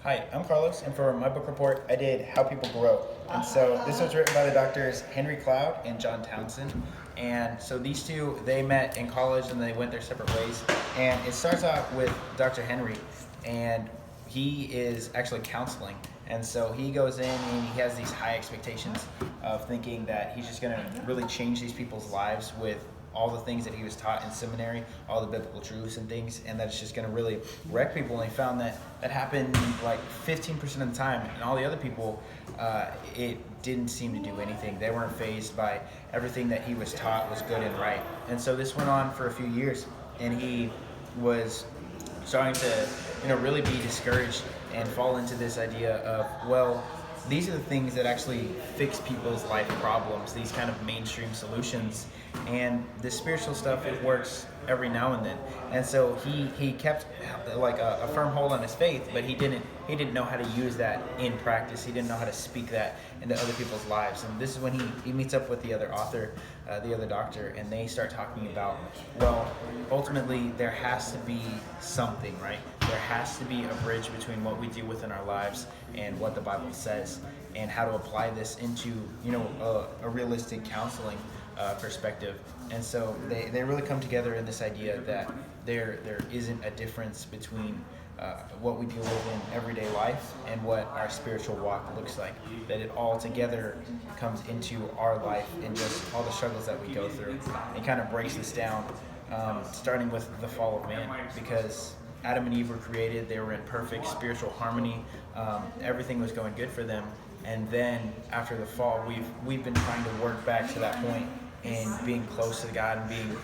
Hi, I'm Carlos, and for my book report, I did How People Grow. And so this was written by the doctors Henry Cloud and John Townsend. And so these two, they met in college and they went their separate ways. And it starts out with Dr. Henry, and he is actually counseling. And so he goes in and he has these high expectations of thinking that he's just going to really change these people's lives with all the things that he was taught in seminary, all the biblical truths and things, and that it's just going to really wreck people. And he found that that happened like 15% of the time, and all the other people, it didn't seem to do anything. They weren't fazed by everything that he was taught was good and right. And so this went on for a few years, and he was starting to, really be discouraged and fall into this idea of, well, these are the things that actually fix people's life problems, these kind of mainstream solutions. And the spiritual stuff, it works every now and then. And so he kept like a firm hold on his faith, but he didn't know how to use that in practice. He didn't know how to speak that into other people's lives. And this is when he meets up with the other author, the other doctor, and they start talking about, well, ultimately there has to be something, right? There has to be a bridge between what we do within our lives and what the Bible says, and how to apply this into a realistic counseling perspective. And so they really come together in this idea that there isn't a difference between what we deal with in everyday life and what our spiritual walk looks like. That it all together comes into our life and just all the struggles that we go through. It kind of breaks this down, starting with the fall of man, because Adam and Eve were created. They were in perfect spiritual harmony. Everything was going good for them. And then after the fall, we've been trying to work back to that point and being close to God and being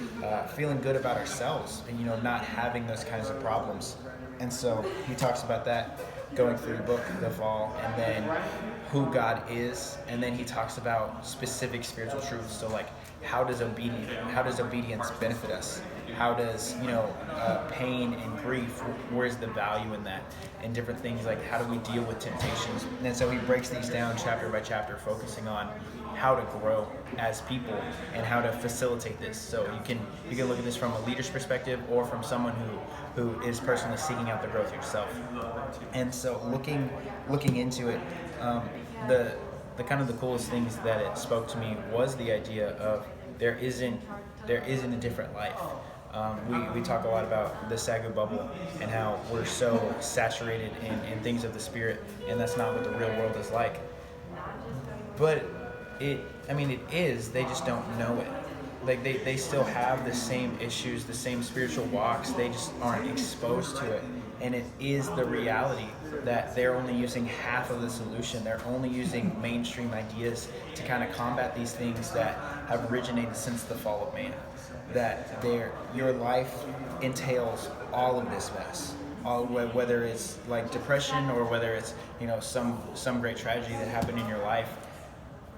feeling good about ourselves, and not having those kinds of problems. And so he talks about that going through the book, the fall, and then who God is, and then he talks about specific spiritual truths. So like, how does obedience benefit us? How does pain and grief, where's the value in that, and different things like how do we deal with temptations? And so he breaks these down chapter by chapter, focusing on how to grow as people and how to facilitate this. So you can look at this from a leader's perspective or from someone who is personally seeking out the growth yourself. And so looking into it, the kind of the coolest things that it spoke to me was the idea of there isn't a different life. We talk a lot about the Sagu bubble and how we're so saturated in things of the spirit, and that's not what the real world is like. But it is, they just don't know it. Like they still have the same issues, the same spiritual walks, they just aren't exposed to it. And it is the reality that they're only using half of the solution. They're only using mainstream ideas to kind of combat these things that have originated since the fall of man. That your life entails all of this mess. Whether it's like depression or whether it's some great tragedy that happened in your life,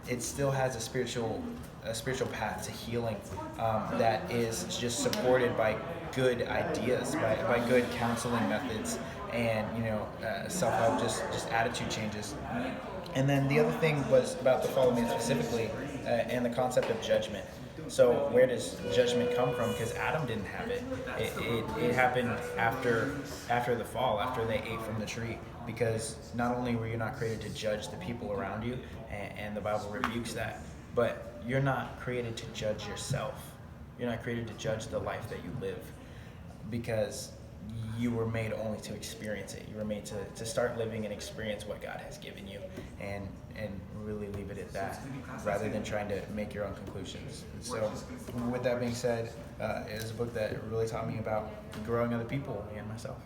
it still has a spiritual path to healing that is just supported by good ideas, by good counseling methods, and self-help, just attitude changes. And then the other thing was about the fall of man specifically, and the concept of judgment. So where does judgment come from? Because Adam didn't have it. It happened after the fall, after they ate from the tree. Because not only were you not created to judge the people around you, and the Bible rebukes that, but you're not created to judge yourself. You're not created to judge the life that you live, because you were made only to experience it. You were made to start living and experience what God has given you, and really leave it at that, rather than trying to make your own conclusions. So with that being said, it is a book that really taught me about growing other people and myself.